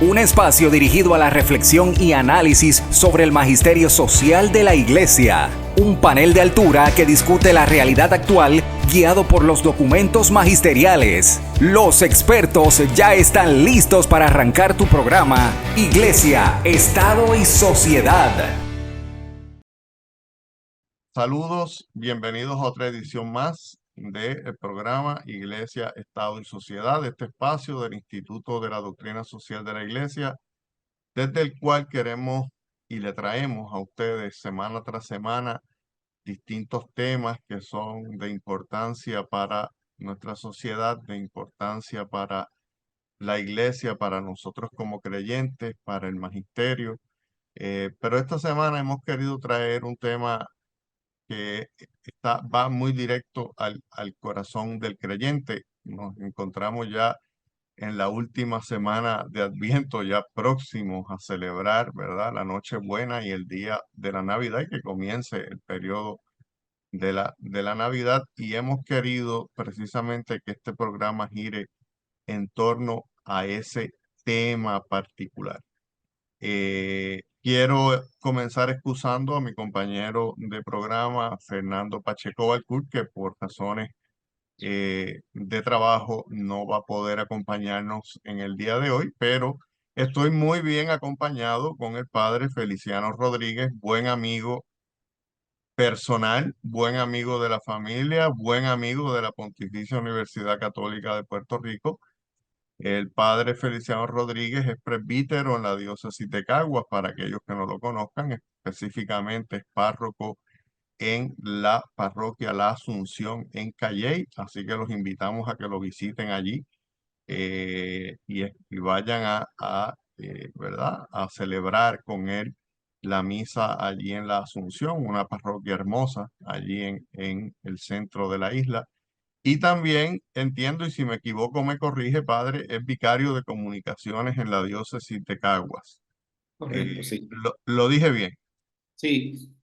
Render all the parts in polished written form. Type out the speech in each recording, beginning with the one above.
Un espacio dirigido a la reflexión y análisis sobre el magisterio social de la Iglesia. Un panel de altura que discute la realidad actual guiado por los documentos magisteriales. Los expertos ya están listos para arrancar tu programa Iglesia, Estado y Sociedad. Saludos, bienvenidos a otra edición más del programa Iglesia, Estado y Sociedad, este espacio del Instituto de la Doctrina Social de la Iglesia, desde el cual queremos y le traemos a ustedes semana tras semana distintos temas que son de importancia para nuestra sociedad, de importancia para la Iglesia, para nosotros como creyentes, para el magisterio. Pero esta semana hemos querido traer un tema que va muy directo al corazón del creyente. Nos encontramos ya en la última semana de Adviento, ya próximos a celebrar, ¿verdad? La Nochebuena y el día de la Navidad, y que comience el periodo de la Navidad. Y hemos querido precisamente que este programa gire en torno a ese tema particular. Quiero comenzar excusando a mi compañero de programa, Fernando Pacheco Balcour, que por razones de trabajo no va a poder acompañarnos en el día de hoy, pero estoy muy bien acompañado con el padre Feliciano Rodríguez, buen amigo personal, buen amigo de la familia, buen amigo de la Pontificia Universidad Católica de Puerto Rico. El padre Feliciano Rodríguez es presbítero en la diócesis de Caguas, para aquellos que no lo conozcan, específicamente es párroco en la parroquia La Asunción en Calley, así que los invitamos a que lo visiten allí y vayan ¿verdad? A celebrar con él la misa allí en La Asunción, una parroquia hermosa allí en el centro de la isla. Y también entiendo, y si me equivoco me corrige, padre, es vicario de comunicaciones en la diócesis de Caguas. Correcto, sí. Lo dije bien. Sí,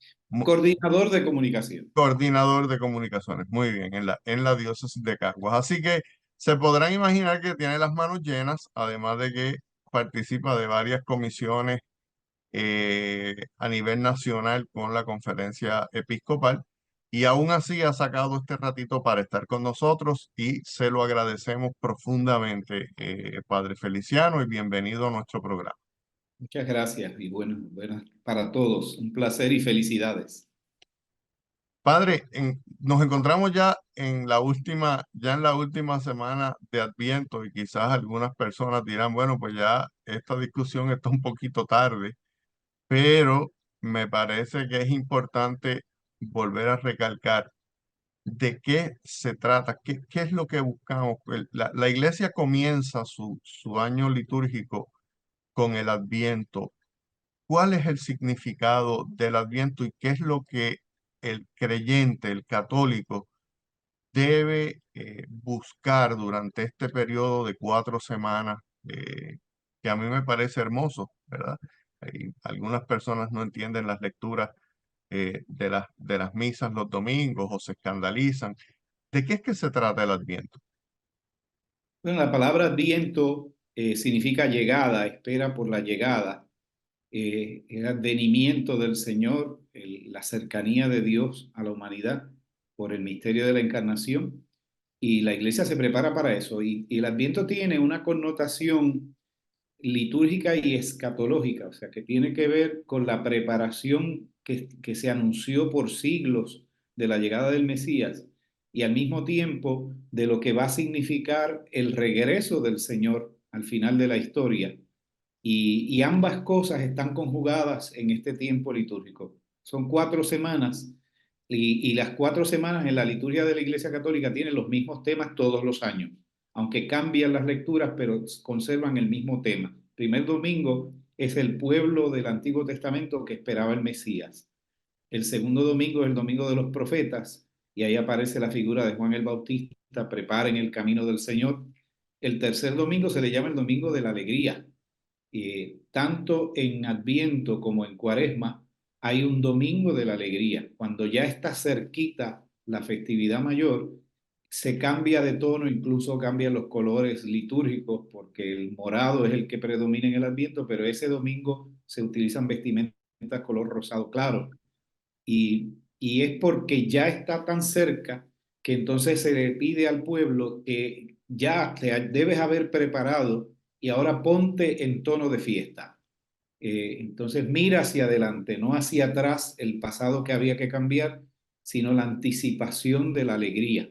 coordinador de comunicación. Coordinador de comunicaciones, muy bien, en la diócesis de Caguas. Así que se podrán imaginar que tiene las manos llenas, además de que participa de varias comisiones a nivel nacional con la conferencia episcopal, y aún así ha sacado este ratito para estar con nosotros y se lo agradecemos profundamente, Padre Feliciano, y bienvenido a nuestro programa. Muchas gracias y bueno, para todos. Un placer y felicidades. Padre, nos encontramos ya en la última semana de Adviento, y quizás algunas personas dirán, bueno, pues ya esta discusión está un poquito tarde, pero me parece que es importante volver a recalcar de qué se trata, qué es lo que buscamos. La iglesia comienza su año litúrgico con el Adviento. ¿Cuál es el significado del Adviento y qué es lo que el creyente, el católico, debe buscar durante este periodo de 4 semanas, que a mí me parece hermoso, ¿verdad? Algunas personas no entienden las lecturas de las misas los domingos o se escandalizan. ¿De qué es que se trata el Adviento? Bueno, la palabra Adviento significa llegada, espera por la llegada, el advenimiento del Señor, la cercanía de Dios a la humanidad por el misterio de la encarnación. Y la iglesia se prepara para eso. Y el Adviento tiene una connotación litúrgica y escatológica, o sea, que tiene que ver con la preparación que se anunció por siglos de la llegada del Mesías y al mismo tiempo de lo que va a significar el regreso del Señor al final de la historia. Y ambas cosas están conjugadas en este tiempo litúrgico. Son 4 semanas y las 4 semanas en la liturgia de la Iglesia Católica tienen los mismos temas todos los años, aunque cambian las lecturas, pero conservan el mismo tema. Primer domingo es el pueblo del Antiguo Testamento que esperaba el Mesías. El segundo domingo es el domingo de los profetas y ahí aparece la figura de Juan el Bautista, preparen el camino del Señor. El tercer domingo se le llama el domingo de la alegría. Tanto en Adviento como en Cuaresma hay un domingo de la alegría. Cuando ya está cerquita la festividad mayor, se cambia de tono, incluso cambian los colores litúrgicos, porque el morado es el que predomina en el Adviento, pero ese domingo se utilizan vestimentas color rosado claro. Y es porque ya está tan cerca que entonces se le pide al pueblo que ya te debes haber preparado y ahora ponte en tono de fiesta. Entonces mira hacia adelante, no hacia atrás el pasado que había que cambiar, sino la anticipación de la alegría.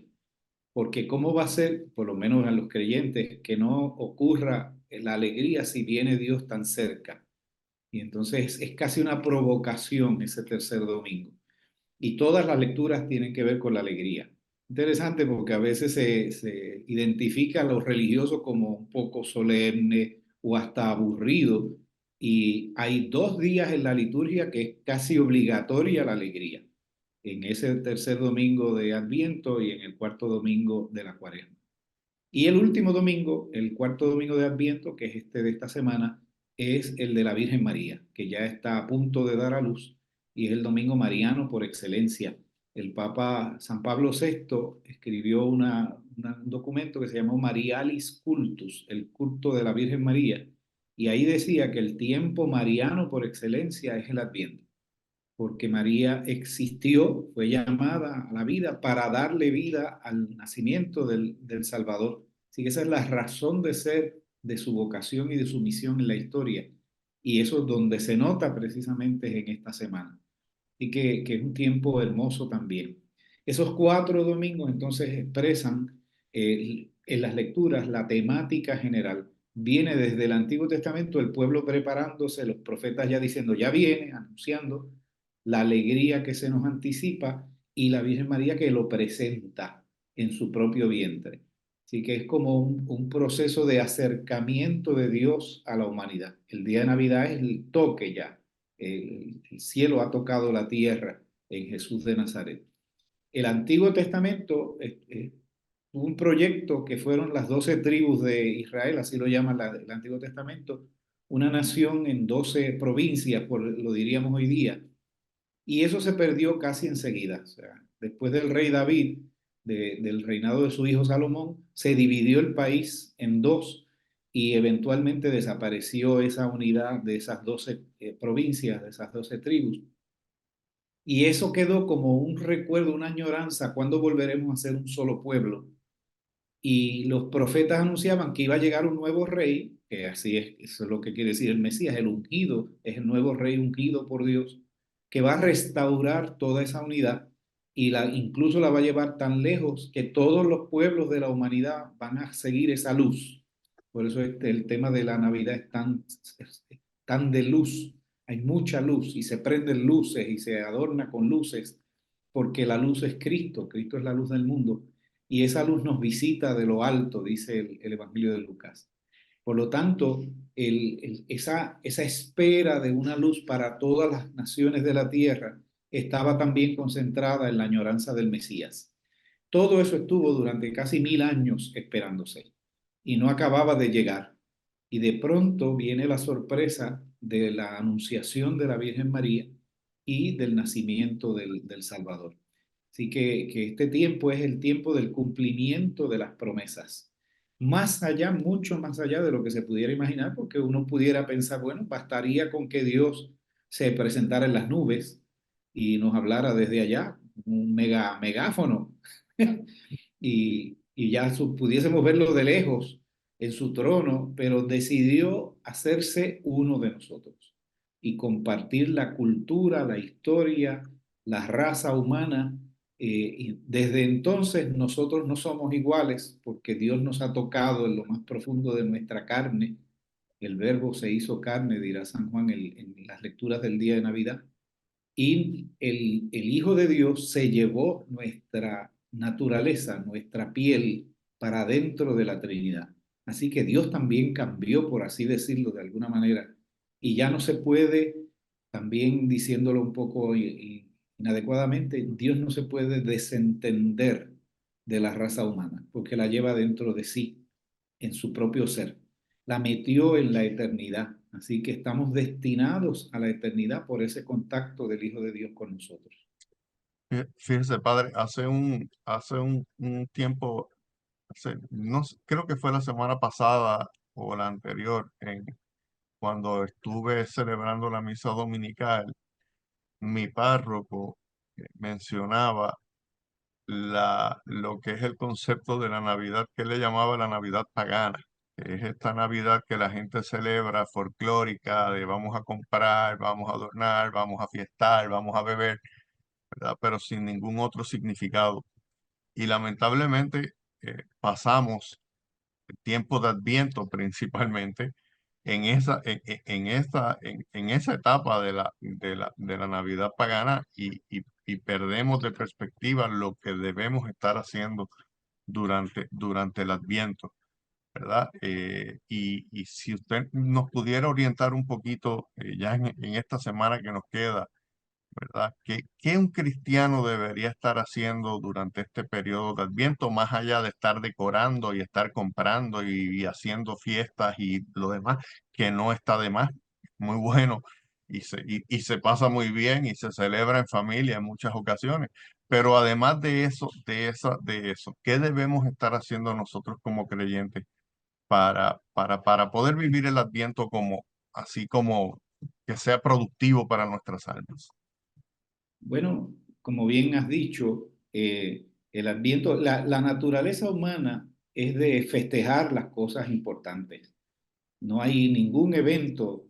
Porque ¿cómo va a ser, por lo menos a los creyentes, que no ocurra la alegría si viene Dios tan cerca? Y entonces es casi una provocación ese tercer domingo. Y todas las lecturas tienen que ver con la alegría. Interesante porque a veces se identifica a los religiosos como un poco solemne o hasta aburrido. Y hay 2 días en la liturgia que es casi obligatoria la alegría. En ese tercer domingo de Adviento y en el cuarto domingo de la Cuaresma. Y el último domingo, el cuarto domingo de Adviento, que es este de esta semana, es el de la Virgen María, que ya está a punto de dar a luz y es el domingo mariano por excelencia. El Papa San Pablo VI escribió un documento que se llamó Marialis Cultus, el culto de la Virgen María, y ahí decía que el tiempo mariano por excelencia es el Adviento, porque María existió, fue llamada a la vida para darle vida al nacimiento del Salvador. Así que esa es la razón de ser de su vocación y de su misión en la historia. Y eso es donde se nota precisamente en esta semana. Y que es un tiempo hermoso también. Esos 4 domingos entonces expresan en las lecturas la temática general. Viene desde el Antiguo Testamento el pueblo preparándose, los profetas ya diciendo, ya viene, anunciando la alegría que se nos anticipa y la Virgen María que lo presenta en su propio vientre. Así que es como un proceso de acercamiento de Dios a la humanidad. El día de Navidad es el toque ya. El cielo ha tocado la tierra en Jesús de Nazaret. El Antiguo Testamento tuvo un proyecto que fueron las 12 tribus de Israel, así lo llama el Antiguo Testamento, una nación en 12 provincias, lo diríamos hoy día, y eso se perdió casi enseguida. O sea, después del rey David, del reinado de su hijo Salomón, se dividió el país en dos y eventualmente desapareció esa unidad de esas 12 provincias, de esas 12 tribus. Y eso quedó como un recuerdo, una añoranza, cuando volveremos a ser un solo pueblo. Y los profetas anunciaban que iba a llegar un nuevo rey, que así es, eso es lo que quiere decir el Mesías, el ungido, es el nuevo rey ungido por Dios, que va a restaurar toda esa unidad y incluso la va a llevar tan lejos que todos los pueblos de la humanidad van a seguir esa luz. Por eso el tema de la Navidad es tan de luz, hay mucha luz y se prenden luces y se adorna con luces, porque la luz es Cristo, Cristo es la luz del mundo y esa luz nos visita de lo alto, dice el Evangelio de Lucas. Por lo tanto, esa espera de una luz para todas las naciones de la tierra estaba también concentrada en la añoranza del Mesías. Todo eso estuvo durante casi 1000 años esperándose y no acababa de llegar. Y de pronto viene la sorpresa de la anunciación de la Virgen María y del nacimiento del Salvador. Así que este tiempo es el tiempo del cumplimiento de las promesas. Más allá, mucho más allá de lo que se pudiera imaginar, porque uno pudiera pensar, bueno, bastaría con que Dios se presentara en las nubes y nos hablara desde allá, un megáfono, y ya pudiésemos verlo de lejos en su trono, pero decidió hacerse uno de nosotros y compartir la cultura, la historia, la raza humana. Y desde entonces nosotros no somos iguales porque Dios nos ha tocado en lo más profundo de nuestra carne. El verbo se hizo carne, dirá San Juan en las lecturas del día de Navidad. Y el Hijo de Dios se llevó nuestra naturaleza, nuestra piel, para dentro de la Trinidad. Así que Dios también cambió, por así decirlo de alguna manera, y ya no se puede, también diciéndolo un poco inadecuadamente, Dios no se puede desentender de la raza humana, porque la lleva dentro de sí, en su propio ser. La metió en la eternidad. Así que estamos destinados a la eternidad por ese contacto del Hijo de Dios con nosotros. Fíjese, padre, hace un tiempo, no sé, creo que fue la semana pasada o la anterior, cuando estuve celebrando la misa dominical, mi párroco mencionaba lo que es el concepto de la Navidad que él le llamaba la Navidad pagana, que es esta Navidad que la gente celebra folclórica, de vamos a comprar, vamos a adornar, vamos a fiestar, vamos a beber, ¿verdad? Pero sin ningún otro significado. Y lamentablemente pasamos el tiempo de Adviento principalmente en esa etapa de la Navidad pagana y perdemos de perspectiva lo que debemos estar haciendo durante el Adviento, ¿verdad? Y si usted nos pudiera orientar un poquito ya en esta semana que nos queda, ¿verdad? ¿Qué un cristiano debería estar haciendo durante este periodo de Adviento, más allá de estar decorando y estar comprando y haciendo fiestas y lo demás, que no está de más, muy bueno y se pasa muy bien y se celebra en familia en muchas ocasiones? Pero además de eso, de eso, ¿qué debemos estar haciendo nosotros como creyentes para poder vivir el Adviento así como que sea productivo para nuestras almas? Bueno, como bien has dicho, el Adviento, la naturaleza humana es de festejar las cosas importantes. No hay ningún evento,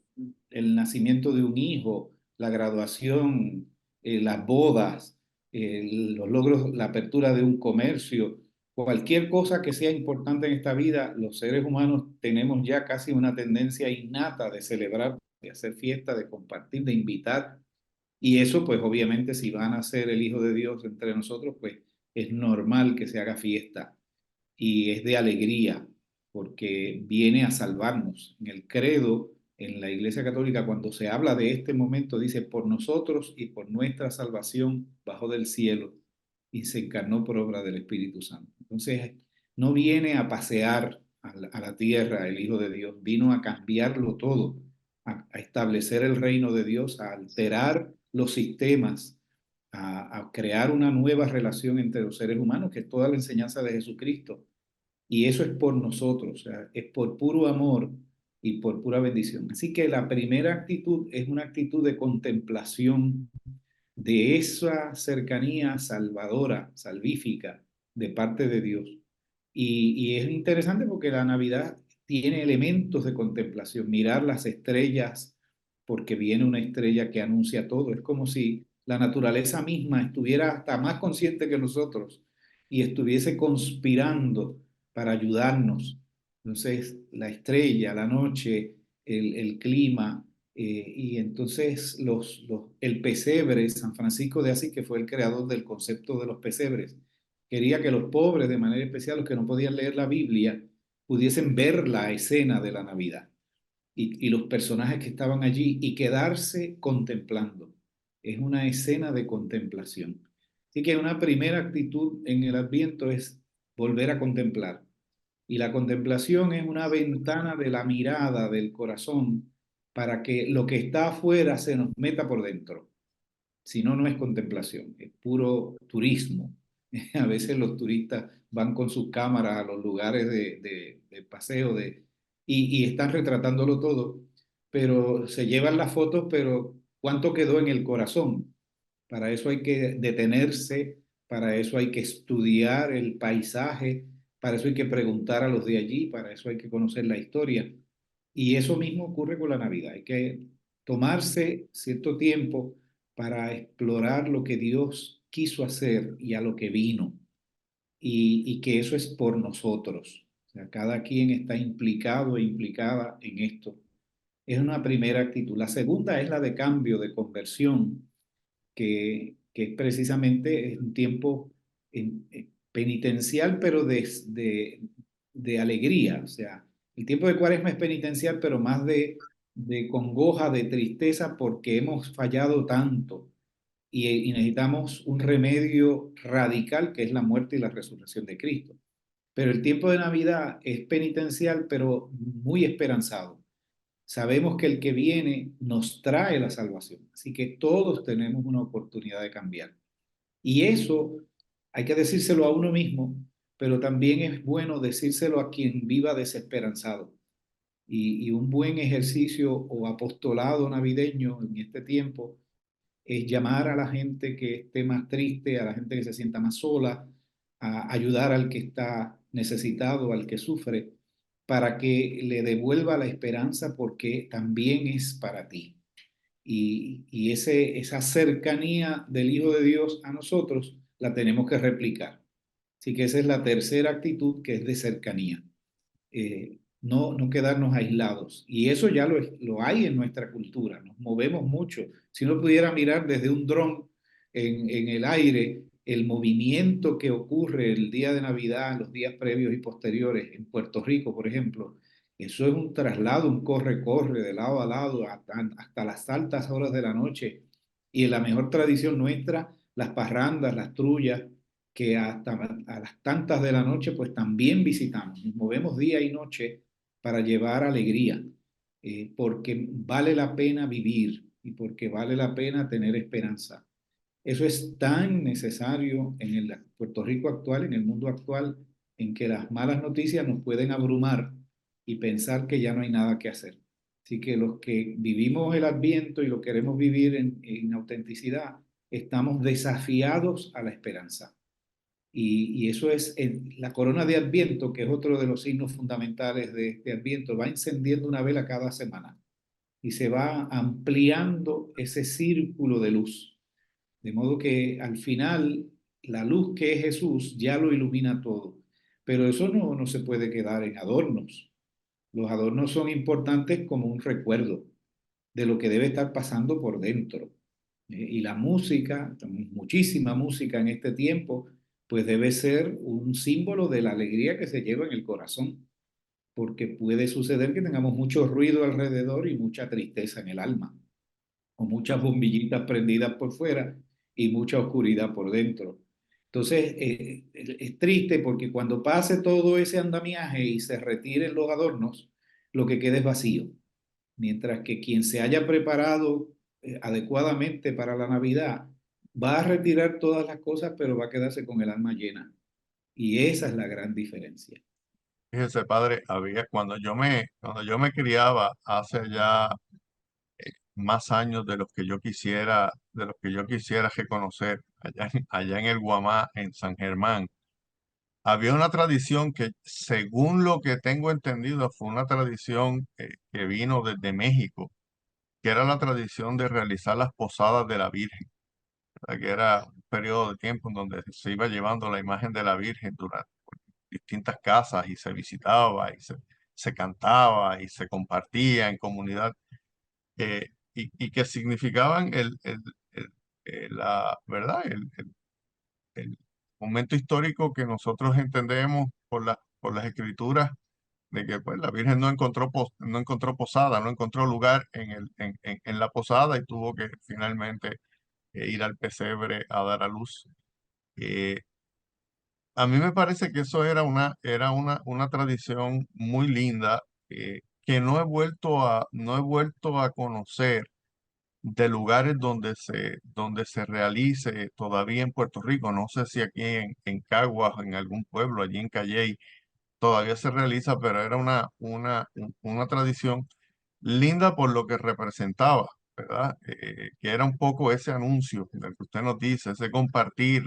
el nacimiento de un hijo, la graduación, las bodas, los logros, la apertura de un comercio, cualquier cosa que sea importante en esta vida, los seres humanos tenemos ya casi una tendencia innata de celebrar, de hacer fiesta, de compartir, de invitar. Y eso, pues obviamente, si van a ser el Hijo de Dios entre nosotros, pues es normal que se haga fiesta y es de alegría porque viene a salvarnos. En el credo, en la Iglesia Católica, cuando se habla de este momento, dice, por nosotros y por nuestra salvación bajó del cielo y se encarnó por obra del Espíritu Santo. Entonces, no viene a pasear a la tierra el Hijo de Dios, vino a cambiarlo todo, a establecer el reino de Dios, a alterar los sistemas, a crear una nueva relación entre los seres humanos, que es toda la enseñanza de Jesucristo. Y eso es por nosotros, o sea, es por puro amor y por pura bendición. Así que la primera actitud es una actitud de contemplación de esa cercanía salvadora, salvífica de parte de Dios. Y es interesante porque la Navidad tiene elementos de contemplación, mirar las estrellas, porque viene una estrella que anuncia todo. Es como si la naturaleza misma estuviera hasta más consciente que nosotros y estuviese conspirando para ayudarnos. Entonces, la estrella, la noche, el clima, y entonces el pesebre, San Francisco de Asís, que fue el creador del concepto de los pesebres, quería que los pobres, de manera especial los que no podían leer la Biblia, pudiesen ver la escena de la Navidad y los personajes que estaban allí y quedarse contemplando. Es una escena de contemplación. Así que una primera actitud en el Adviento es volver a contemplar. Y la contemplación es una ventana de la mirada del corazón para que lo que está afuera se nos meta por dentro. Si no, no es contemplación, es puro turismo. A veces los turistas van con sus cámaras a los lugares de paseo y están retratándolo todo, pero se llevan las fotos, pero ¿cuánto quedó en el corazón? Para eso hay que detenerse, para eso hay que estudiar el paisaje, para eso hay que preguntar a los de allí, para eso hay que conocer la historia. Y eso mismo ocurre con la Navidad. Hay que tomarse cierto tiempo para explorar lo que Dios quiso hacer y a lo que vino, y que eso es por nosotros. O sea, cada quien está implicado e implicada en esto. Es una primera actitud. La segunda es la de cambio, de conversión, que precisamente es un tiempo penitencial, pero de alegría. O sea, el tiempo de Cuaresma es penitencial, pero más de congoja, de tristeza, porque hemos fallado tanto y necesitamos un remedio radical, que es la muerte y la resurrección de Cristo. Pero el tiempo de Navidad es penitencial, pero muy esperanzado. Sabemos que el que viene nos trae la salvación, así que todos tenemos una oportunidad de cambiar. Y eso hay que decírselo a uno mismo, pero también es bueno decírselo a quien viva desesperanzado. Y un buen ejercicio o apostolado navideño en este tiempo es llamar a la gente que esté más triste, a la gente que se sienta más sola, a ayudar al que está necesitado, al que sufre, para que le devuelva la esperanza porque también es para ti. Y esa cercanía del Hijo de Dios a nosotros la tenemos que replicar. Así que esa es la tercera actitud, que es de cercanía. No quedarnos aislados. Y eso ya lo hay en nuestra cultura, nos movemos mucho. Si uno pudiera mirar desde un dron en el aire el movimiento que ocurre el día de Navidad, los días previos y posteriores en Puerto Rico, por ejemplo, eso es un traslado, un corre-corre de lado a lado hasta las altas horas de la noche. Y en la mejor tradición nuestra, las parrandas, las trullas, que hasta a las tantas de la noche pues también visitamos, nos movemos día y noche para llevar alegría, porque vale la pena vivir y porque vale la pena tener esperanza. Eso es tan necesario en el Puerto Rico actual, en el mundo actual, en que las malas noticias nos pueden abrumar y pensar que ya no hay nada que hacer. Así que los que vivimos el Adviento y lo queremos vivir en autenticidad, estamos desafiados a la esperanza. Y eso es la corona de Adviento, que es otro de los signos fundamentales de Adviento, va encendiendo una vela cada semana y se va ampliando ese círculo de luz. De modo que al final la luz que es Jesús ya lo ilumina todo. Pero eso no se puede quedar en adornos. Los adornos son importantes como un recuerdo de lo que debe estar pasando por dentro. Y la música, muchísima música en este tiempo, pues debe ser un símbolo de la alegría que se lleva en el corazón, porque puede suceder que tengamos mucho ruido alrededor y mucha tristeza en el alma, o muchas bombillitas prendidas por fuera y mucha oscuridad por dentro. Entonces, es triste porque cuando pase todo ese andamiaje y se retiren los adornos, lo que queda es vacío. Mientras que quien se haya preparado adecuadamente para la Navidad va a retirar todas las cosas, pero va a quedarse con el alma llena. Y esa es la gran diferencia. Fíjese, padre, cuando yo me criaba hace ya más años de los que yo quisiera, de los que yo quisiera reconocer, allá en el Guamá, en San Germán, había una tradición que, según lo que tengo entendido, fue una tradición que vino desde México, que era la tradición de realizar las posadas de la Virgen, ¿verdad? Que era un periodo de tiempo en donde se iba llevando la imagen de la Virgen durante distintas casas y se visitaba y se cantaba y se compartía en comunidad, y que significaban la verdad, el momento histórico que nosotros entendemos por las escrituras de que pues la Virgen no encontró posada, no encontró lugar en la posada y tuvo que finalmente ir al pesebre a dar a luz. Eh, a mí me parece que eso era una tradición muy linda, que no he vuelto a conocer de lugares donde se realice todavía en Puerto Rico. No sé si aquí en Caguas, en algún pueblo, allí en Calley, todavía se realiza, pero era una tradición linda por lo que representaba, ¿verdad? Que era un poco ese anuncio del que usted nos dice, ese compartir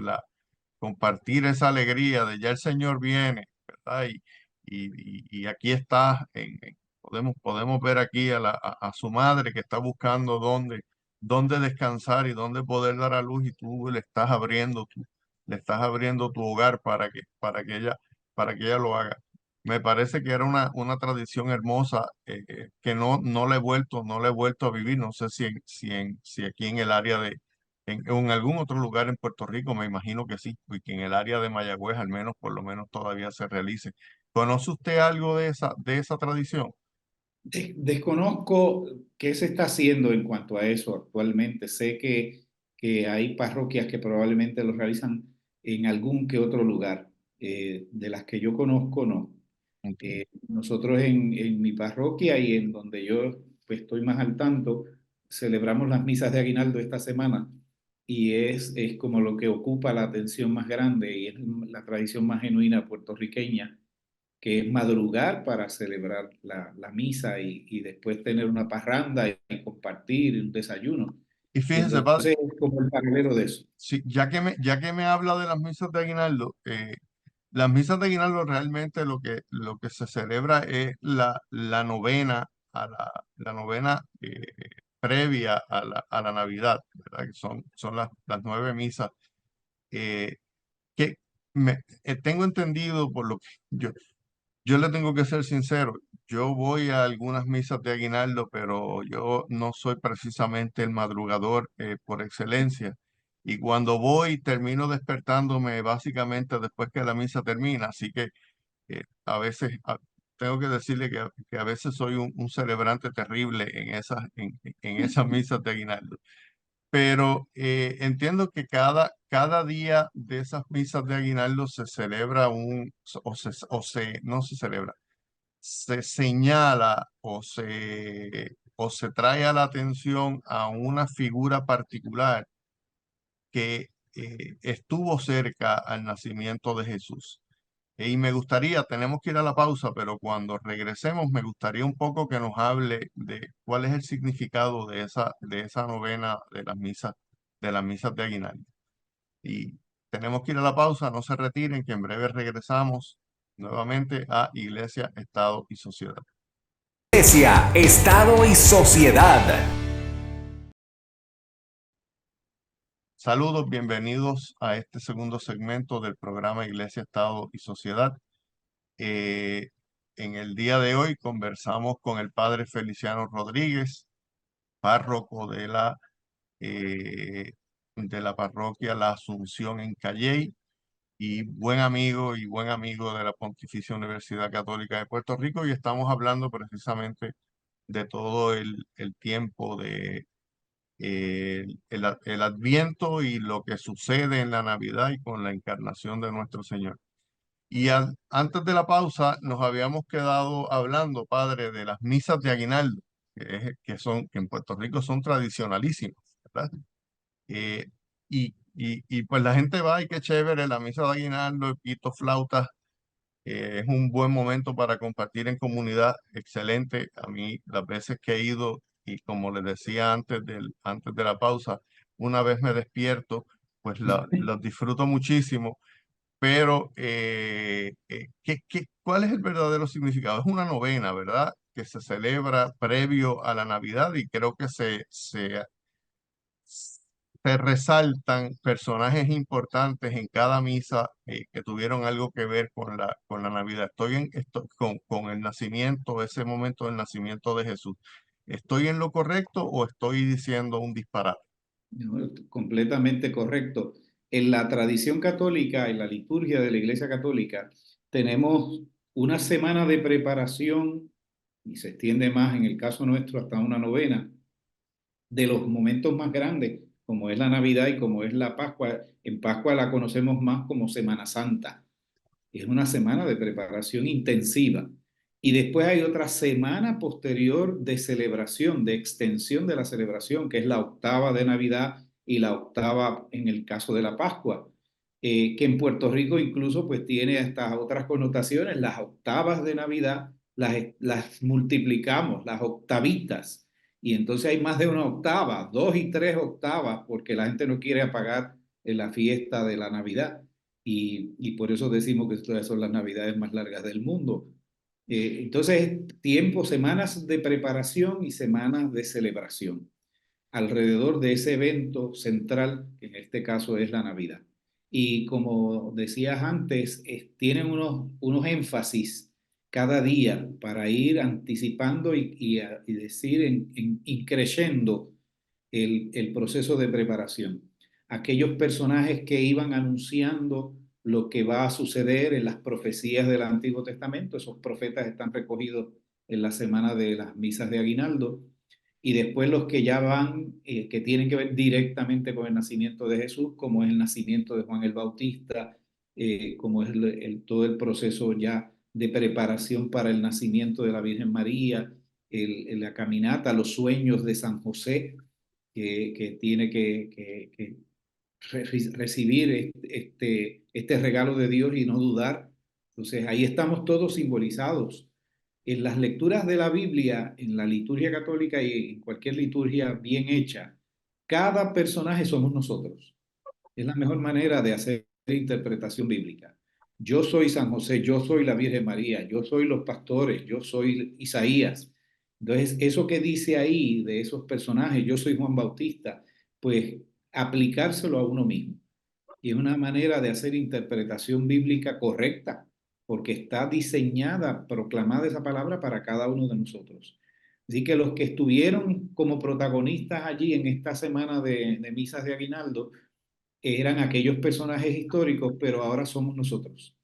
esa alegría de ya el Señor viene, ¿verdad? Y aquí está, podemos ver aquí a su madre que está buscando dónde descansar y dónde poder dar a luz y tú le estás abriendo tu hogar para que ella lo haga. Me parece que era una tradición hermosa, que no le he vuelto a vivir. No sé si aquí en el área en algún otro lugar en Puerto Rico, me imagino que sí, y que en el área de Mayagüez al menos, por lo menos todavía se realice. ¿Conoce usted algo de esa tradición? Desconozco qué se está haciendo en cuanto a eso actualmente. Sé que hay parroquias que probablemente lo realizan en algún que otro lugar. De las que yo conozco, no. Ok. Nosotros en mi parroquia y en donde yo pues, estoy más al tanto, celebramos las misas de aguinaldo esta semana y es como lo que ocupa la atención más grande y es la tradición más genuina puertorriqueña, que es madrugar para celebrar la misa y después tener una parranda y compartir un desayuno. Y Y fíjese, padre, entonces es como el paralelo de eso. sí, ya que me habla de las misas de aguinaldo, las misas de aguinaldo realmente lo que se celebra es la novena, la novena previa a la Navidad, ¿verdad? Que son las 9 misas. eh, que tengo entendido por lo que yo le tengo que ser sincero, yo voy a algunas misas de aguinaldo, pero yo no soy precisamente el madrugador por excelencia. Y cuando voy, termino despertándome básicamente después que la misa termina. Así que a veces tengo que decirle que a veces soy un celebrante terrible en esas misas de aguinaldo. Pero entiendo que cada día de esas misas de aguinaldo se celebra no se celebra, se señala o se trae a la atención a una figura particular que estuvo cerca al nacimiento de Jesús. Y me gustaría, tenemos que ir a la pausa, pero cuando regresemos me gustaría un poco que nos hable de cuál es el significado de esa novena de las misas de aguinaldo. Y tenemos que ir a la pausa, no se retiren, que en breve regresamos nuevamente a Iglesia, Estado y Sociedad. Iglesia, Estado y Sociedad. Saludos, bienvenidos a este segundo segmento del programa Iglesia, Estado y Sociedad. Eh, en el día de hoy conversamos con el padre Feliciano Rodríguez, párroco de la parroquia La Asunción en Calley y buen amigo de la Pontificia Universidad Católica de Puerto Rico, y estamos hablando precisamente de todo el tiempo el Adviento y lo que sucede en la Navidad y con la encarnación de nuestro Señor. Y antes de la pausa nos habíamos quedado hablando, padre, de las misas de aguinaldo, que en Puerto Rico son tradicionalísimas, ¿verdad? Eh, y pues la gente va y qué chévere, la misa de aguinaldo, pito, flautas, es un buen momento para compartir en comunidad, excelente. A mí las veces que he ido, y como les decía antes de la pausa, una vez me despierto, pues los disfruto muchísimo. Pero, ¿cuál es el verdadero significado? Es una novena, ¿verdad? Que se celebra previo a la Navidad, y creo que se resaltan personajes importantes en cada misa que tuvieron algo que ver con la Navidad. Con el nacimiento, ese momento del nacimiento de Jesús. ¿Estoy en lo correcto o estoy diciendo un disparate? No, completamente correcto. En la tradición católica, en la liturgia de la Iglesia Católica, tenemos una semana de preparación, y se extiende más en el caso nuestro hasta una novena, de los momentos más grandes, como es la Navidad y como es la Pascua. En Pascua la conocemos más como Semana Santa. Es una semana de preparación intensiva. Y después hay otra semana posterior de celebración, de extensión de la celebración, que es la octava de Navidad y la octava en el caso de la Pascua, que en Puerto Rico incluso pues tiene estas otras connotaciones. Las octavas de Navidad las multiplicamos, las octavitas, y entonces hay más de una octava, 2 y 3 octavas, porque la gente no quiere apagar en la fiesta de la Navidad. Y por eso decimos que estas son las navidades más largas del mundo. Entonces, tiempo, semanas de preparación y semanas de celebración alrededor de ese evento central, que en este caso es la Navidad. Y como decías antes, tienen unos énfasis cada día para ir anticipando y decir increyendo el proceso de preparación. Aquellos personajes que iban anunciando lo que va a suceder en las profecías del Antiguo Testamento, esos profetas están recogidos en la semana de las misas de Aguinaldo, y después los que ya van, que tienen que ver directamente con el nacimiento de Jesús, como es el nacimiento de Juan el Bautista, como es todo el proceso ya de preparación para el nacimiento de la Virgen María, la caminata, los sueños de San José, que tiene que recibir este regalo de Dios y no dudar. Entonces ahí estamos todos simbolizados. En las lecturas de la Biblia, en la liturgia católica y en cualquier liturgia bien hecha, cada personaje somos nosotros. Es la mejor manera de hacer interpretación bíblica. Yo soy San José, yo soy la Virgen María, yo soy los pastores, yo soy Isaías. Entonces, eso que dice ahí de esos personajes, yo soy Juan Bautista, pues aplicárselo a uno mismo. Y es una manera de hacer interpretación bíblica correcta, porque está diseñada, proclamada esa palabra para cada uno de nosotros. Así que los que estuvieron como protagonistas allí en esta semana de misas de aguinaldo, eran aquellos personajes históricos, pero ahora somos nosotros.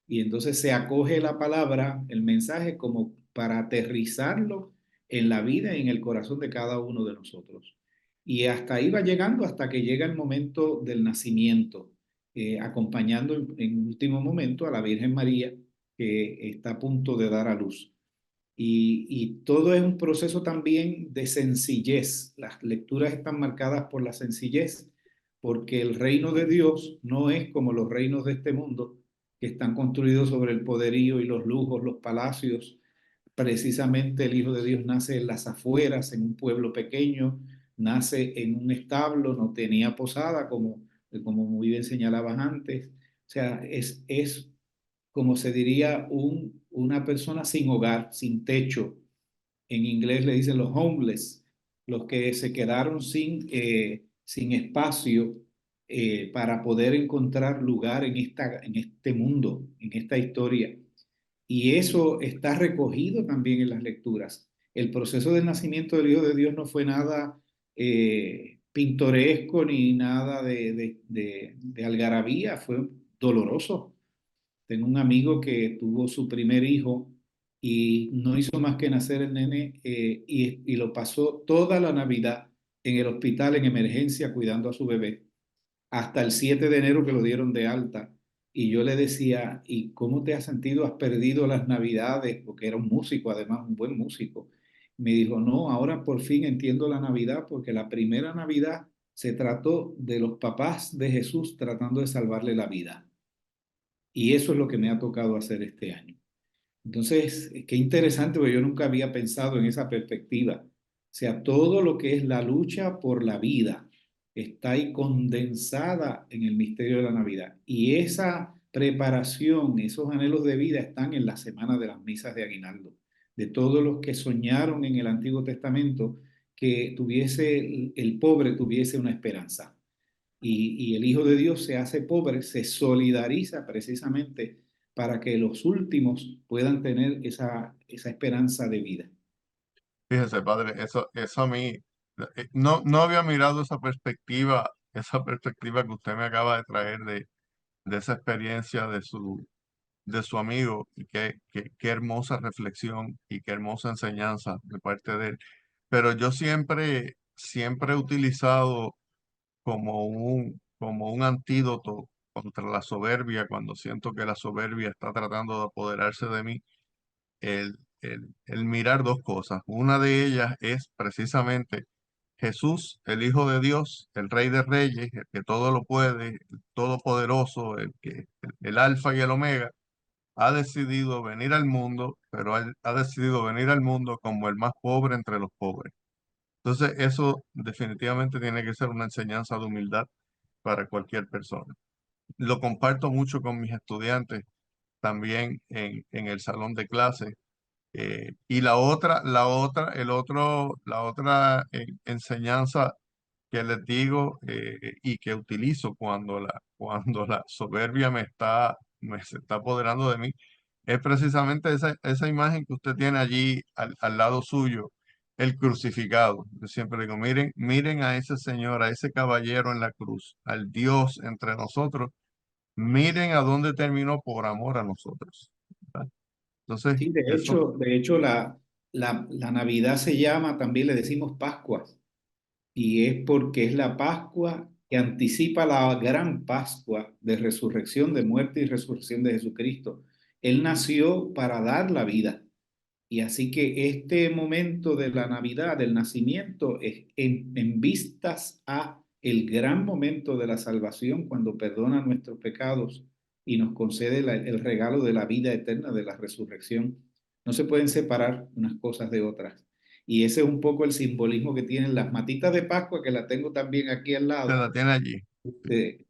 Y entonces se acoge la palabra, el mensaje, como para aterrizarlo en la vida y en el corazón de cada uno de nosotros. Y hasta ahí va llegando hasta que llega el momento del nacimiento, acompañando en último momento a la Virgen María, que está a punto de dar a luz. Y todo es un proceso también de sencillez. Las lecturas están marcadas por la sencillez, porque el reino de Dios no es como los reinos de este mundo, que están construidos sobre el poderío y los lujos, los palacios. Precisamente el Hijo de Dios nace en las afueras, en un pueblo pequeño, nace en un establo, no tenía posada, como muy bien señalabas antes. O sea, es como se diría, una persona sin hogar, sin techo. En inglés le dicen los homeless, los que se quedaron sin espacio para poder encontrar lugar en este mundo, en esta historia. Y eso está recogido también en las lecturas. El proceso del nacimiento del Hijo de Dios no fue nada pintoresco ni nada de algarabía, fue doloroso. Tengo un amigo que tuvo su primer hijo y no hizo más que nacer el nene y lo pasó toda la Navidad en el hospital en emergencia cuidando a su bebé hasta el 7 de enero que lo dieron de alta. Y yo le decía, ¿y cómo te has sentido? ¿Has perdido las Navidades? Porque era un músico, además, un buen músico. Me dijo, no, ahora por fin entiendo la Navidad porque la primera Navidad se trató de los papás de Jesús tratando de salvarle la vida. Y eso es lo que me ha tocado hacer este año. Entonces, qué interesante, porque yo nunca había pensado en esa perspectiva. O sea, todo lo que es la lucha por la vida está ahí condensada en el misterio de la Navidad. Y esa preparación, esos anhelos de vida están en la semana de las misas de aguinaldo. De todos los que soñaron en el Antiguo Testamento que el pobre tuviese una esperanza y el Hijo de Dios se hace pobre, se solidariza precisamente para que los últimos puedan tener esa esperanza de vida. Fíjese, padre, eso a mí, no había mirado esa perspectiva que usted me acaba de traer de esa experiencia de su amigo, y qué hermosa reflexión y qué hermosa enseñanza de parte de él. Pero yo siempre he utilizado como un antídoto contra la soberbia, cuando siento que la soberbia está tratando de apoderarse de mí, el mirar dos cosas. Una de ellas es precisamente Jesús, el Hijo de Dios, el Rey de Reyes, el que todo lo puede, el Todopoderoso, el Alfa y el Omega, ha decidido venir al mundo, pero ha decidido venir al mundo como el más pobre entre los pobres. Entonces, eso definitivamente tiene que ser una enseñanza de humildad para cualquier persona. Lo comparto mucho con mis estudiantes también en el salón de clase. Y la otra enseñanza que les digo y que utilizo cuando la soberbia me se está apoderando de mí, es precisamente esa imagen que usted tiene allí al lado suyo, el crucificado. Yo siempre digo, miren a ese señor, a ese caballero en la cruz, al Dios entre nosotros, miren a dónde terminó por amor a nosotros, ¿verdad? Entonces, Sí, eso, de hecho la Navidad se llama, también le decimos Pascua, y es porque es la Pascua que anticipa la gran Pascua de resurrección, de muerte y resurrección de Jesucristo. Él nació para dar la vida. Y así que este momento de la Navidad, del nacimiento, es en vistas a el gran momento de la salvación cuando perdona nuestros pecados y nos concede el regalo de la vida eterna, de la resurrección. No se pueden separar unas cosas de otras. Y ese es un poco el simbolismo que tienen las matitas de Pascua, que la tengo también aquí al Se lado, la tiene allí.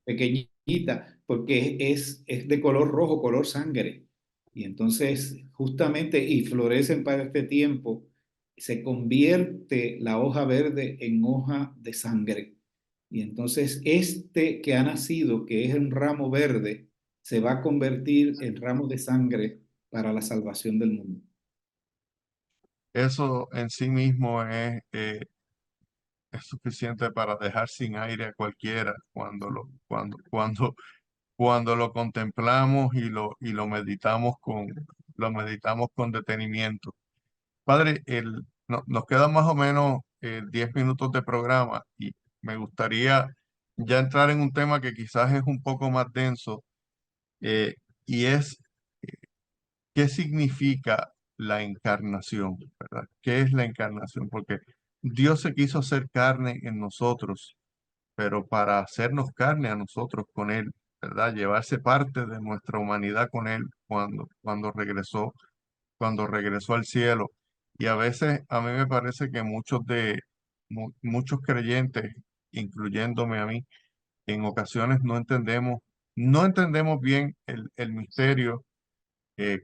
pequeñita, porque es de color rojo, color sangre. Y entonces, justamente, y florecen para este tiempo, se convierte la hoja verde en hoja de sangre. Y entonces, este que ha nacido, que es un ramo verde, se va a convertir en ramo de sangre para la salvación del mundo. Eso en sí mismo es suficiente para dejar sin aire a cualquiera cuando lo contemplamos y lo meditamos con detenimiento. Padre, nos quedan más o menos 10 minutos de programa y me gustaría ya entrar en un tema que quizás es un poco más denso, eh, y es qué significa la encarnación, ¿verdad? ¿Qué es la encarnación? Porque Dios se quiso hacer carne en nosotros, pero para hacernos carne a nosotros con Él, ¿verdad? Llevarse parte de nuestra humanidad con Él cuando regresó al cielo. Y a veces a mí me parece que muchos creyentes, incluyéndome a mí, en ocasiones no entendemos bien el misterio.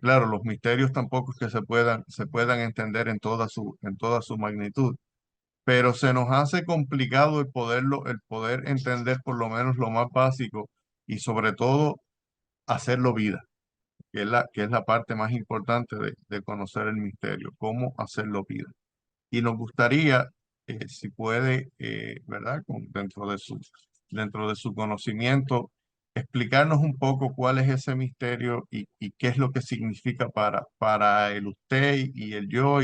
Claro, los misterios tampoco es que se puedan entender en toda su magnitud, pero se nos hace complicado el poder entender por lo menos lo más básico y sobre todo hacerlo vida, que es la parte más importante de conocer el misterio, cómo hacerlo vida. Y nos gustaría, si puede, ¿verdad? Dentro de su conocimiento, explicarnos un poco cuál es ese misterio y qué es lo que significa para el usted y el yo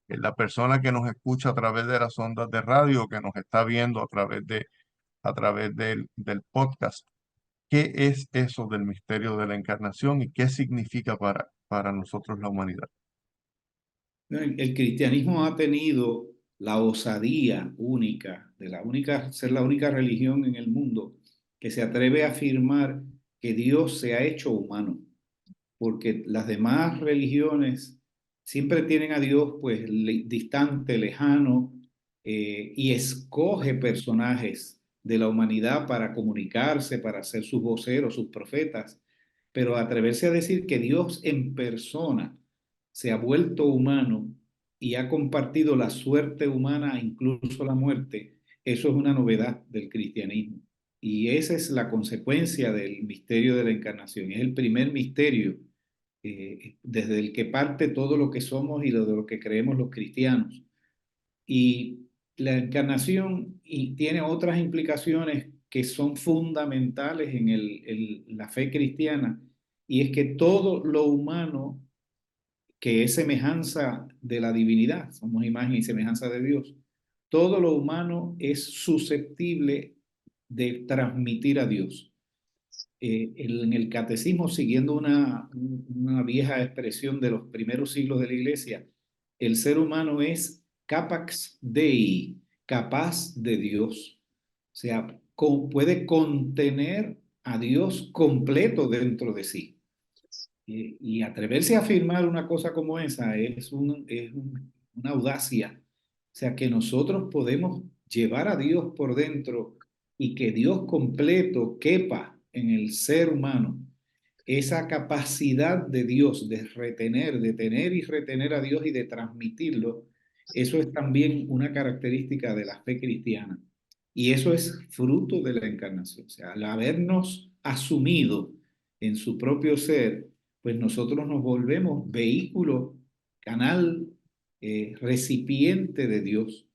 la persona que nos escucha a través de las ondas de radio, que nos está viendo a través del podcast. ¿Qué es eso del misterio de la encarnación y qué significa para nosotros la humanidad? El cristianismo ha tenido la osadía única ser la única religión en el mundo que se atreve a afirmar que Dios se ha hecho humano, porque las demás religiones siempre tienen a Dios pues distante, lejano, y escoge personajes de la humanidad para comunicarse, para ser sus voceros, sus profetas, pero atreverse a decir que Dios en persona se ha vuelto humano y ha compartido la suerte humana, incluso la muerte, eso es una novedad del cristianismo. Y esa es la consecuencia del misterio de la encarnación. Es el primer misterio desde el que parte todo lo que somos y de lo que creemos los cristianos. Y la encarnación tiene otras implicaciones que son fundamentales en la fe cristiana, y es que todo lo humano que es semejanza de la divinidad, somos imagen y semejanza de Dios, todo lo humano es susceptible de transmitir a Dios. En el catecismo, siguiendo una vieja expresión de los primeros siglos de la iglesia, el ser humano es capax Dei, capaz de Dios. O sea, puede contener a Dios completo dentro de sí. Y atreverse a afirmar una cosa como esa una audacia. O sea, que nosotros podemos llevar a Dios por dentro y que Dios completo quepa en el ser humano. Esa capacidad de Dios de tener y retener a Dios y de transmitirlo, eso es también una característica de la fe cristiana. Y eso es fruto de la encarnación. O sea, al habernos asumido en su propio ser, pues nosotros nos volvemos vehículo, canal, recipiente de Dios.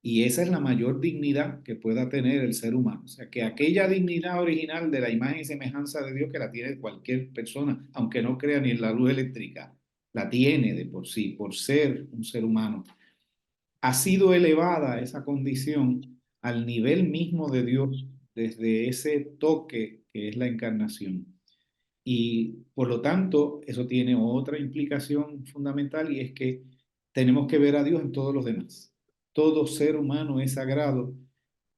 Y esa es la mayor dignidad que pueda tener el ser humano. O sea, que aquella dignidad original de la imagen y semejanza de Dios que la tiene cualquier persona, aunque no crea ni en la luz eléctrica, la tiene de por sí, por ser un ser humano. Ha sido elevada esa condición al nivel mismo de Dios desde ese toque que es la encarnación. Y por lo tanto, eso tiene otra implicación fundamental, y es que tenemos que ver a Dios en todos los demás. Todo ser humano es sagrado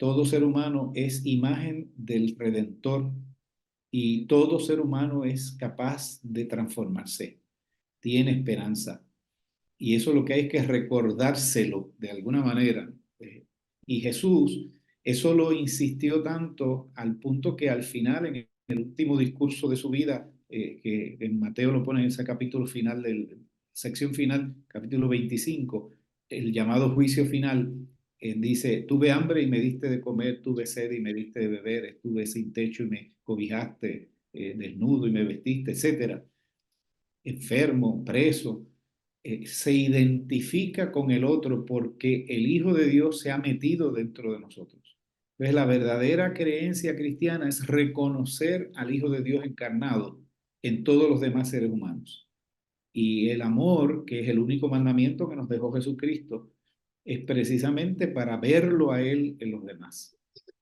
Todo ser humano es imagen del Redentor y todo ser humano es capaz de transformarse, tiene esperanza. Y eso lo que hay es que recordárselo de alguna manera. Eh, Y Jesús, eso lo insistió tanto al punto que al final, en el último discurso de su vida, que en Mateo lo pone en ese capítulo final, sección final, capítulo 25, el llamado juicio final, dice, tuve hambre y me diste de comer, tuve sed y me diste de beber, estuve sin techo y me cobijaste, desnudo y me vestiste, etcétera, enfermo, preso, se identifica con el otro porque el Hijo de Dios se ha metido dentro de nosotros. Entonces, la verdadera creencia cristiana es reconocer al Hijo de Dios encarnado en todos los demás seres humanos. Y el amor, que es el único mandamiento que nos dejó Jesucristo, es precisamente para verlo a Él en los demás.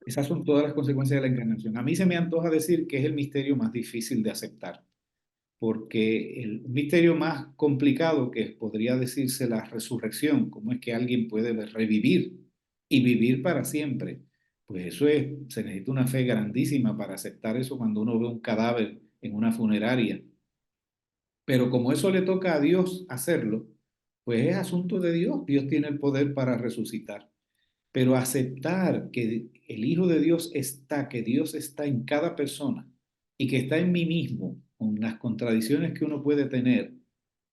Esas son todas las consecuencias de la encarnación. A mí se me antoja decir que es el misterio más difícil de aceptar porque el misterio más complicado que podría decirse la resurrección, cómo es que alguien puede revivir y vivir para siempre, pues eso es, se necesita una fe grandísima para aceptar eso cuando uno ve un cadáver en una funeraria. Pero como eso le toca a Dios hacerlo, pues es asunto de Dios. Dios tiene el poder para resucitar. Pero aceptar que el Hijo de Dios está, que Dios está en cada persona y que está en mí mismo, con las contradicciones que uno puede tener,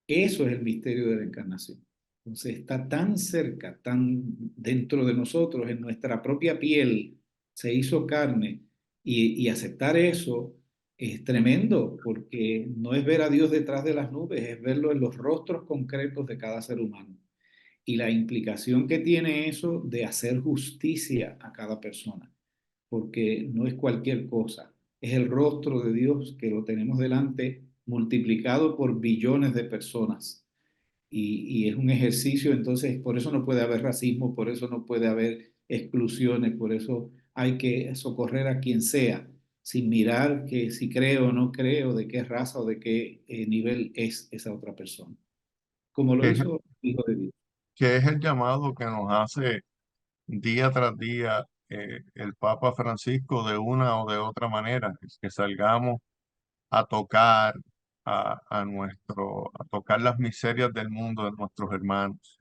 eso es el misterio de la encarnación. Entonces está tan cerca, tan dentro de nosotros, en nuestra propia piel, se hizo carne y aceptar eso es tremendo porque no es ver a Dios detrás de las nubes, es verlo en los rostros concretos de cada ser humano y la implicación que tiene eso de hacer justicia a cada persona, porque no es cualquier cosa, es el rostro de Dios que lo tenemos delante multiplicado por billones de personas. Y es un ejercicio, entonces por eso no puede haber racismo, por eso no puede haber exclusiones, por eso hay que socorrer a quien sea, sin mirar que si creo o no creo, de qué raza o de qué nivel es esa otra persona, como lo Que es, hizo el Hijo de Dios. que es el llamado que nos hace día tras día el Papa Francisco de una o de otra manera, que salgamos a tocar a tocar las miserias del mundo de nuestros hermanos,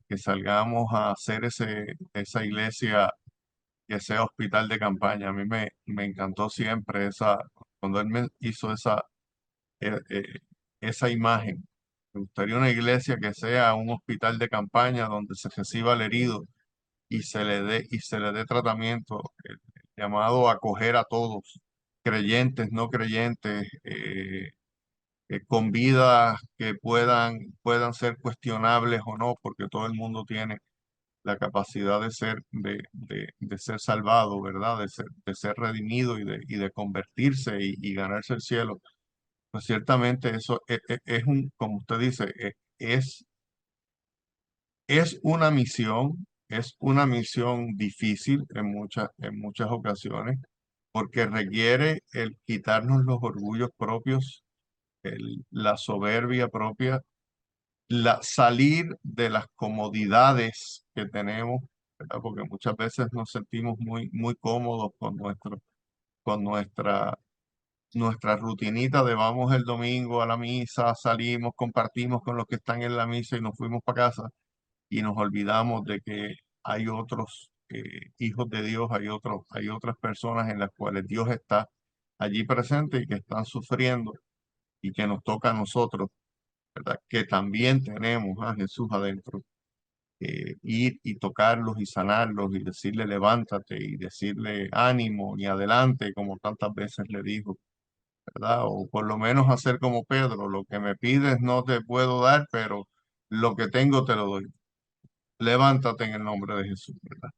que salgamos a hacer esa iglesia que sea hospital de campaña. A mí me encantó siempre cuando él me hizo eh, eh, esa imagen. Me gustaría una iglesia que sea un hospital de campaña donde se reciba al herido y se le dé tratamiento, llamado a acoger a todos, creyentes, no creyentes, con vidas que puedan ser cuestionables o no, porque todo el mundo tiene la capacidad de ser salvado, ¿verdad? De ser redimido y de convertirse y ganarse el cielo. Pues ciertamente eso como usted dice, es una misión difícil en muchas ocasiones, porque requiere el quitarnos los orgullos propios, la soberbia propia, salir de las comodidades que tenemos, ¿verdad? Porque muchas veces nos sentimos muy cómodos con nuestra rutinita de vamos el domingo a la misa, salimos, compartimos con los que están en la misa y nos fuimos para casa y nos olvidamos de que hay otros hijos de Dios, hay otras personas en las cuales Dios está allí presente y que están sufriendo y que nos toca a nosotros, ¿verdad? Que también tenemos a Jesús adentro, ir y tocarlos y sanarlos y decirle levántate y decirle ánimo y adelante, como tantas veces le dijo, ¿verdad? O por lo menos hacer como Pedro, lo que me pides no te puedo dar, pero lo que tengo te lo doy. Levántate en el nombre de Jesús, ¿verdad?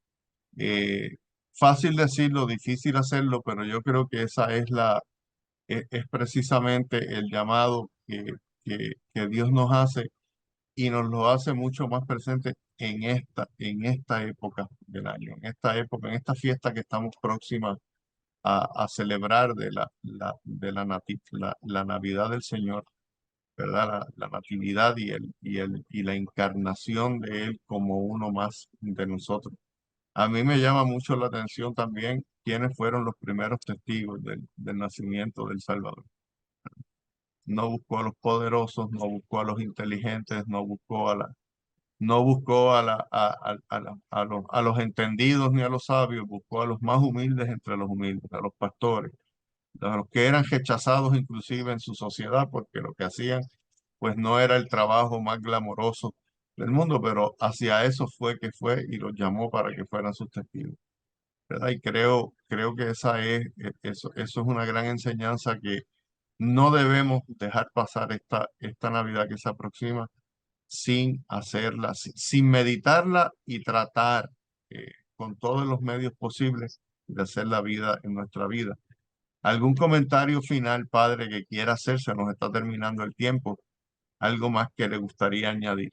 Eh, Fácil decirlo, difícil hacerlo, pero yo creo que esa es precisamente el llamado que Dios nos hace y nos lo hace mucho más presente en esta época del año, en esta época, en esta fiesta que estamos próximas a celebrar la Navidad del Señor, ¿verdad? La natividad y la encarnación de Él como uno más de nosotros. A mí me llama mucho la atención también quiénes fueron los primeros testigos del nacimiento del Salvador. No buscó a los poderosos, no buscó a los inteligentes, no buscó a los entendidos ni a los sabios, buscó a los más humildes entre los humildes, a los pastores, a los que eran rechazados inclusive en su sociedad, porque lo que hacían pues no era el trabajo más glamoroso del mundo, pero hacia eso fue que fue y los llamó para que fueran sus testigos, ¿verdad? Y creo que eso es una gran enseñanza que no debemos dejar pasar esta Navidad que se aproxima sin hacerla, sin meditarla y tratar con todos los medios posibles de hacer la vida en nuestra vida. ¿Algún comentario final, padre, que quiera hacer? Se nos está terminando el tiempo. ¿Algo más que le gustaría añadir?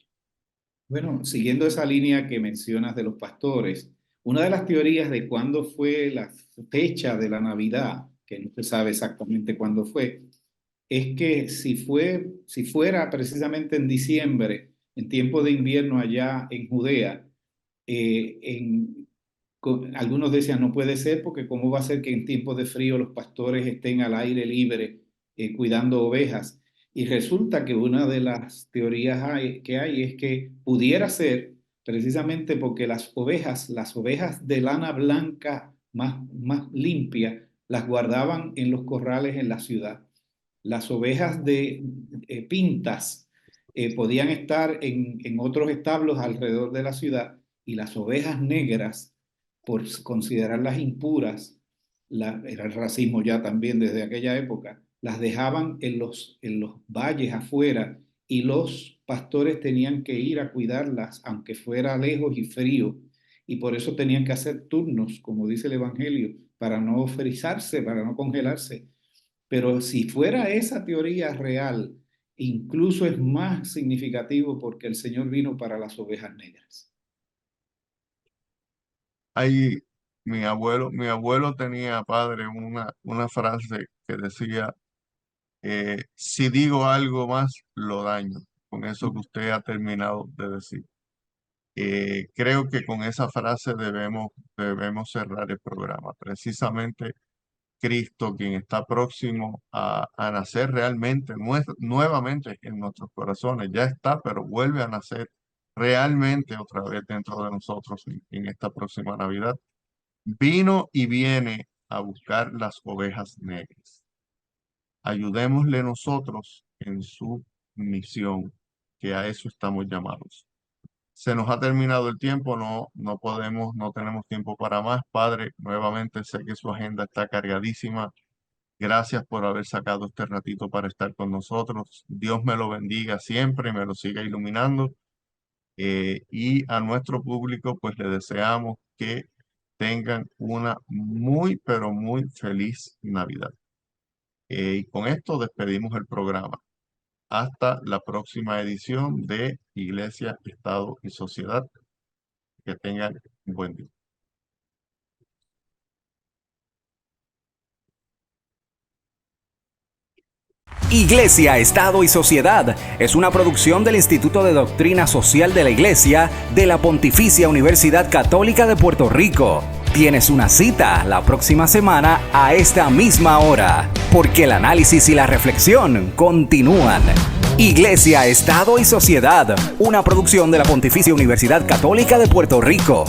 Bueno, siguiendo esa línea que mencionas de los pastores, una de las teorías de cuándo fue la fecha de la Navidad, que no se sabe exactamente cuándo fue, es que si fuera precisamente en diciembre, en tiempo de invierno allá en Judea, algunos decían no puede ser porque cómo va a ser que en tiempos de frío los pastores estén al aire libre cuidando ovejas. Y resulta que una de las teorías que hay es que pudiera ser precisamente porque las ovejas de lana blanca más limpia, las guardaban en los corrales en la ciudad. Las ovejas de pintas podían estar en otros establos alrededor de la ciudad, y las ovejas negras, por considerarlas impuras, era el racismo ya también desde aquella época, las dejaban en los valles afuera, y los pastores tenían que ir a cuidarlas aunque fuera lejos y frío, y por eso tenían que hacer turnos, como dice el Evangelio, para no frizarse, para no congelarse. Pero si fuera esa teoría real, incluso es más significativo porque el Señor vino para las ovejas negras. Ahí mi abuelo tenía, padre, una frase que decía, si digo algo más, lo daño, con eso que usted ha terminado de decir. Creo que con esa frase debemos cerrar el programa. Precisamente Cristo, quien está próximo a nacer realmente, nuevamente en nuestros corazones, ya está, pero vuelve a nacer realmente otra vez dentro de nosotros en esta próxima Navidad. Vino y viene a buscar las ovejas negras. Ayudémosle nosotros en su misión, que a eso estamos llamados. Se nos ha terminado el tiempo, no tenemos tiempo para más. Padre, nuevamente sé que su agenda está cargadísima. Gracias por haber sacado este ratito para estar con nosotros. Dios me lo bendiga siempre, me lo siga iluminando. Y a nuestro público, pues le deseamos que tengan una muy, pero muy feliz Navidad. Y con esto despedimos el programa. Hasta la próxima edición de Iglesia, Estado y Sociedad. Que tengan un buen día. Iglesia, Estado y Sociedad es una producción del Instituto de Doctrina Social de la Iglesia de la Pontificia Universidad Católica de Puerto Rico. Tienes una cita la próxima semana a esta misma hora, porque el análisis y la reflexión continúan. Iglesia, Estado y Sociedad, una producción de la Pontificia Universidad Católica de Puerto Rico.